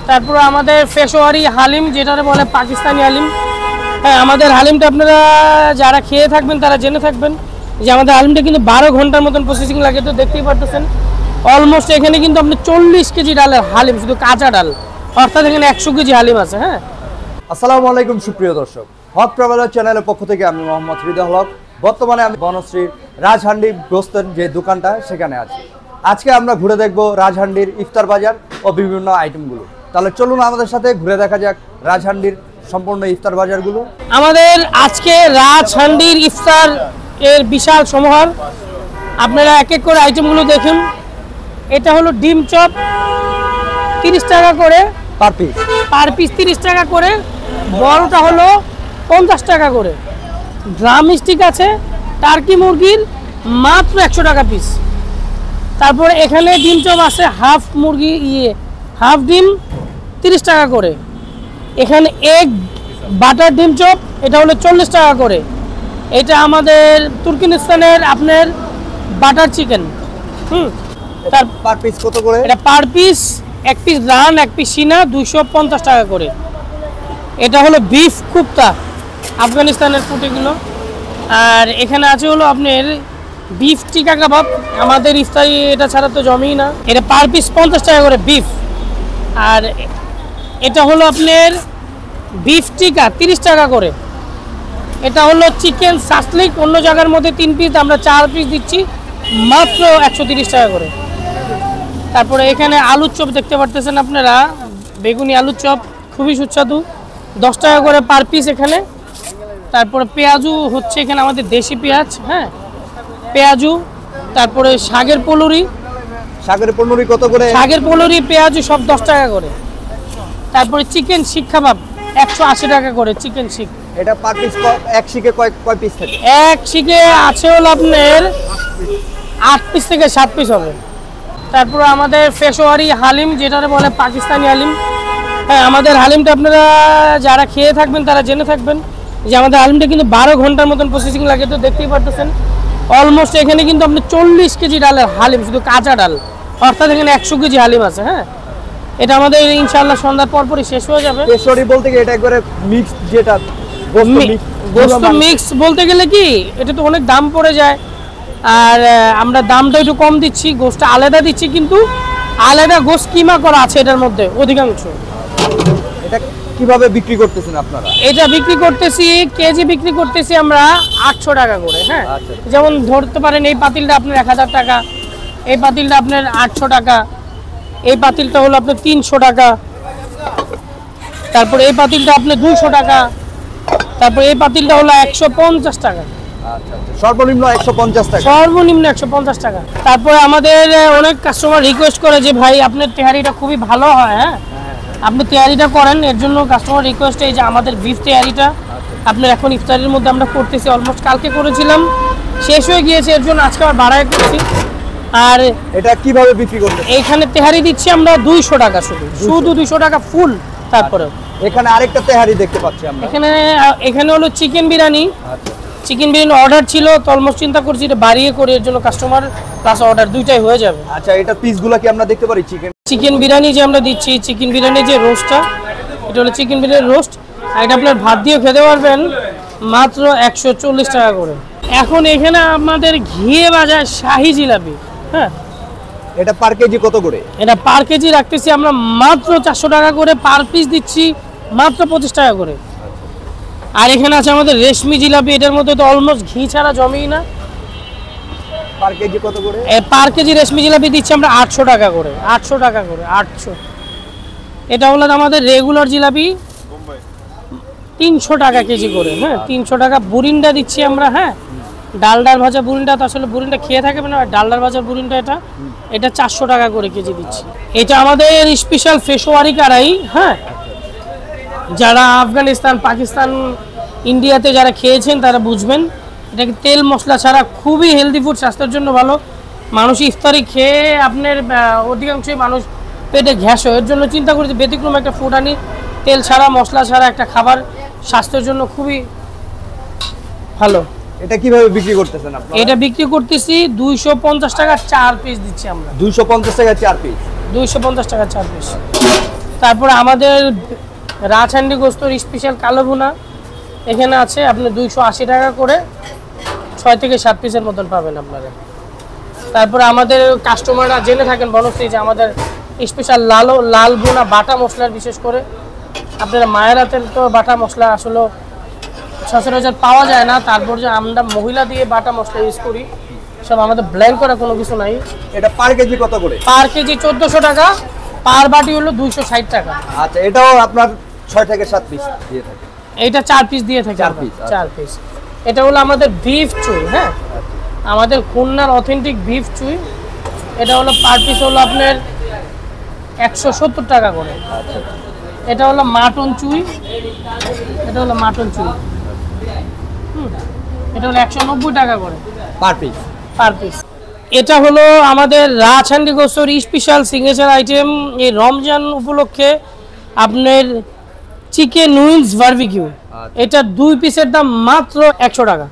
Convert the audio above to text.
তারপর আমাদের পেশোয়ারি হালিম, যেটা বলে পাকিস্তানি হালিম। হ্যাঁ, আমাদের হালিমটা আপনারা যারা খেয়ে থাকবেন তারা জেনে থাকবেন যে আমাদের হালিমটা কিন্তু 12 ঘন্টার মতন প্রসেসিং লাগে। তো দেখতেই পারতেছেন অলমোস্ট এখানে কিন্তু আপনার 40 কেজি ডালের হালিম, শুধু কাঁচা ডাল, অর্থাৎ এখানে 100 কেজি হালিম আছে। হ্যাঁ, আসসালামু আলাইকুম সুপ্রিয় দর্শক, হক ট্রাভেলার চ্যানেলের পক্ষ থেকে আমি মোহাম্মদ হৃদয় হক। বর্তমানে আমি বনশ্রীর রাজহান্ডি গোস্তের যে দোকানটা সেখানে আছি। আজকে আমরা ঘুরে দেখব রাজহান্ডির ইফতার বাজার ও বিভিন্ন আইটেমগুলো। তাহলে চলুন আমাদের সাথে ঘুরে দেখা যাক রাজহান্ডির সম্পূর্ণ ইফতার বাজারগুলো। আমাদের আজকে রাজহান্ডির ইফতার এর বিশাল সমাহার। আপনারা এক এক করে আইটেমগুলো দেখুন। এটা হলো ডিম চপ, 30 টাকা করে পার পিস। 30 টাকা করে। বড়টা হলো 50 টাকা করে। ড্রাম স্টিক আছে টার্কি মুরগির, মাত্র 100 টাকা পিস। তারপরে এখানে ডিম চপ আছে হাফ মুরগি, হাফ ডিম 30 টাকা করে। এখানে এগ বাটার ডিম চপ, এটা হলো 40 টাকা করে। এটা আমাদের তুর্কিনিস্তানের আপনার বাটার চিকেন। তার পার পিস কত করে? এটা পার পিস, এক পিস রান এক পিস সিনা 250 টাকা করে। এটা হলো বিফ কুপ্তা, আফগানিস্তানের ফুড এগুলো। আর এখানে আছে হলো আপনার বিফ টিকা কাবাব, আমাদের ইফতারি এটা ছাড়া তো জমেই না। এটা পার পিস 50 টাকা করে বিফ। আর এটা হলো আপনার বিফ টিকা 30 টাকা করে। এটা হলো চিকেন সাসলিক, অন্য জায়গার মধ্যে 3 পিস, আমরা 4 পিস দিচ্ছি মাত্র 130 টাকা করে। তারপরে এখানে আলুর চপ দেখতে পারতেছেন আপনারা, বেগুনি আলুর চপ খুবই সুস্বাদু, 10 টাকা করে পার পিস এখানে। তারপরে পেঁয়াজু হচ্ছে এখানে আমাদের দেশি পেঁয়াজ, হ্যাঁ পেঁয়াজু। তারপরে শাকের পলুরি, কত করে? শাকের পলুরি পেঁয়াজু সব 10 টাকা করে। তারপরে চিকেন শিক কাবাব 180 টাকা করে চিকেন শিক। এটা পার পিস এক শিকে কয় পিস থাকে? এক শিকে আছে হলো আপনার 8 পিস থেকে 7 পিস হবে। তারপরে আমাদের পেশোয়ারি হালিম, যেটা বলে পাকিস্তানি হালিম। হ্যাঁ, আমাদের হালিমটা আপনারা যারা খেয়ে থাকবেন তারা জেনে থাকবেন যে আমাদের হালিমটা কিন্তু 12 ঘন্টার মতন প্রসেসিং লাগে। তো দেখতেই পারতেছেন অলমোস্ট এখানে কিন্তু আপনার 40 কেজি ডালের হালিম, শুধু কাঁচা ডাল, অর্থাৎ এখানে 100 কেজি হালিম আছে। হ্যাঁ, এটা আমাদের ইনশাআল্লাহ সন্ধ্যার পরপরই শেষ হয়ে যাবে। পেশোয়ারি বলতে কি এটা একবারে মিক্স, যেটা গোস্ত মিক্স বলতে গেলে কি এটা তো অনেক দাম পড়ে যায়, আর আমরা দামটা একটু কম দিচ্ছি, গোস্তটা আলাদা দিচ্ছি, কিন্তু আলাদা গোস্ত কিমা করা আছে এটার মধ্যে অধিকাংশ। এটা কিভাবে বিক্রি করতেছেন আপনারা? এটা বিক্রি করতেছি কেজি বিক্রি করতেছি আমরা 800 টাকা করে। হ্যাঁ, যেমন ধরতে পারেন এই পাতিলটা আপনার 1000 টাকা, এই পাতিলটা আপনার 800 টাকা, এই পাতিলটা হলো আপনার 300 টাকা, তারপর এই পাতিলটা আপনার 200 টাকা, তারপর এই পাতিলটা হলো 150 টাকা। সর্বনিম্ন 150 টাকা, সর্বনিম্ন 150 টাকা। তারপরে আমাদের অনেক কাস্টমার রিকোয়েস্ট করে যে ভাই আপনার তেহারিটা খুবই ভালো হয়, হ্যাঁ আপনি তেহারিটা করেন। এর জন্য কাস্টমার রিকোয়েস্ট এই যে আমাদের বিফ তেহারিটা আপনার এখন ইফতারের মধ্যে আমরা করতেছি। অলমোস্ট কালকে করেছিলাম, শেষ হয়ে গিয়েছে, এর জন্য আজকে আবার বাড়ায় করছি। আর এটা কিভাবে বিক্রি করতে? এইখানে তেহারি দিচ্ছি আমরা 200 টাকা, শুধু 200 টাকা ফুল। তারপরে এখানে আরেকটা তেহারি দেখতে পাচ্ছি আমরা। এখানে হলো chicken biryani. Chicken biryani order ছিল, তো অলমোস্ট চিন্তা করছি এটা বাড়িয়ে করে, এর জন্য কাস্টমার প্লাস অর্ডার দুইটাই হয়ে যাবে। আচ্ছা, এটা পিসগুলো কি আমরা দেখতে পারি? চিকেন বিরিয়ানি যে আমরা দিচ্ছি, চিকেন বিরিয়ানি যে রোস্টটা, এটা হলো চিকেন বিরিয়ানি রোস্ট। আর এটা আপনার ভাত দিয়ে খেতে পারবেন মাত্র 140 টাকা করে। এখন এখানে আমাদের ঘিয়ে ভাজা শাহি জিলাপি, হ্যাঁ এটা পার কেজি কত করে? এটা পার কেজি রাখতেছি আমরা মাত্র 400 টাকা করে, পার পিস দিচ্ছি মাত্র 25 টাকা করে। আর এখানে আছে আমাদের রেশমি জিলাপি, এটার মধ্যে তো অলমোস্ট ঘি ছাড়া জমেই না। পার কেজি কত করে? পার কেজি রেশমি জিলাপি দিচ্ছি আমরা 800 টাকা করে, 800 টাকা করে, 800। এটা হলো আমাদের রেগুলার জিলাপি 300 টাকা কেজি করে। হ্যাঁ, 300 টাকা। বুরিন্ডা দিচ্ছি আমরা, হ্যাঁ ডালডার ভাজা বুরিন্ডা, তো আসলে বুরিন্ডা খেয়ে থাকবে না, ডালডার ভাজা বুরিন্ডা এটা 400 টাকা করে কেজি দিচ্ছি। এটা আমাদের স্পেশাল পেশোয়ারি কড়াই। হ্যাঁ, যারা আফগানিস্তান, পাকিস্তান, ইন্ডিয়াতে যারা খেয়েছেন তারা বুঝবেন, এটাকে তেল মশলা ছাড়া খুবই হেলদি ফুড, স্বাস্থ্যের জন্য ভালো। মানুষ ইফতারি খেয়ে আপনার অধিকাংশই মানুষ পেটে গ্যাস হয়, এর জন্য চিন্তা করেছি ব্যতিক্রম একটা ফুড আনি, তেল ছাড়া মশলা ছাড়া একটা খাবার, স্বাস্থ্যের জন্য খুবই ভালো। এটা কিভাবে বিক্রি করতেছেন আপনারা? এটা বিক্রি করতেছি 250 টাকা 4 পিস দিচ্ছি আমরা। 250 টাকা 4 পিস? 250 টাকা 4 পিস। তারপরে আমাদের রাজহান্ডি গোস্তর স্পেশাল কালো ভুনা এখানে আছে আপনি 280 টাকা করে 6 থেকে 7 পিসের মতন পাবেন আপনারা। তারপরে আমাদের কাস্টমাররা জেনে থাকেন বনশ্রী যে আমাদের স্পেশাল লাল ভুনা বাটা মশলার, বিশেষ করে আপনারা মায়ের হাতের তো বাটা মশলা আসলে সচরাচর পাওয়া যায় না। তারপর যে আমরা মহিলা দিয়ে বাটা মশলা ইউজ করি, সব আমাদের ব্লেন্ড করা কোনো কিছু নাই। এটা পার কেজি কত করে? পার কেজি 1400 টাকা, পার বাটি হলো 260 টাকা। আচ্ছা, এটাও আপনার 6 থেকে 7 পিস দিয়ে থাকে? এইটা 4 পিস দিয়ে থাকে। 4 পিস। 4 পিস। এটা হলো আমাদের বিফ চুই, হ্যাঁ, আমাদের খুলনার অথেন্টিক বিফ চুই। এটা হলো পার পিস হলো আপনার 170 টাকা করে। এটা হলো মাটন চুই, এটা হলো মাটন চুই, এটা হলো 190 টাকা করে পার পিস। Per piece. এটা হলো আমাদের রাজহান্ডি গোস্তর স্পেশাল সিগনেচার আইটেম। এই রমজান উপলক্ষে আপনার চিকেন উইংস বারবিকিউ, এটা 2 পিসের দাম মাত্র 100 টাকা।